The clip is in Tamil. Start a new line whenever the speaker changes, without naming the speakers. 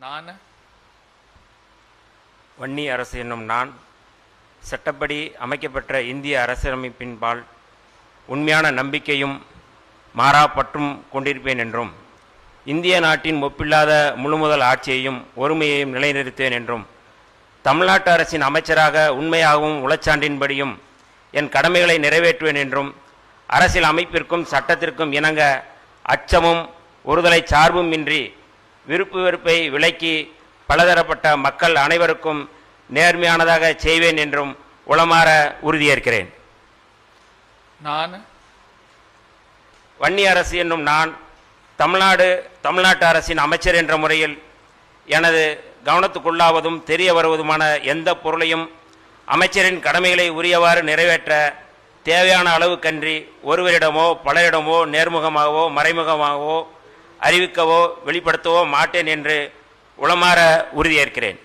நான்
வன்னி அரசு என்னும் நான் சட்டப்படி அமைக்கப்பெற்ற இந்திய அரசியலமைப்பின்பால் உண்மையான நம்பிக்கையும் மாறாப்பற்றும் கொண்டிருப்பேன் என்றும் இந்திய நாட்டின் ஒப்பில்லாத முழுமுதல் ஆட்சியையும் ஒருமையையும் நிலைநிறுத்துவேன் என்றும் தமிழ்நாட்டு அரசின் அமைச்சராக உண்மையாகவும் உளச்சான்றின்படியும் என் கடமைகளை நிறைவேற்றுவேன் என்றும் அரசியல் அமைப்பிற்கும் சட்டத்திற்கும் இணங்க அச்சமும் ஒருதலை சார்பும் இன்றி விருப்பு வெறுப்பை விலக்கி பலதரப்பட்ட மக்கள் அனைவருக்கும் நேர்மையானதாக செய்வேன் என்றும் உளமாற உறுதியேற்கிறேன்.
நான்
வன்னி அரசு என்னும் நான் தமிழ்நாட்டு அரசின் அமைச்சர் என்ற முறையில் எனது கவனத்துக்குள்ளாவதும் தெரிய வருவதுமான எந்த பொருளையும் அமைச்சரின் கடமைகளை உரியவாறு நிறைவேற்ற தேவையான அளவுக்கன்றி ஒருவரிடமோ பலரிடமோ நேர்முகமாகவோ மறைமுகமாகவோ அறிவிக்கவோ வெளிப்படுத்தவோ மாட்டேன் என்று உளமாற உறுதியேற்கிறேன்.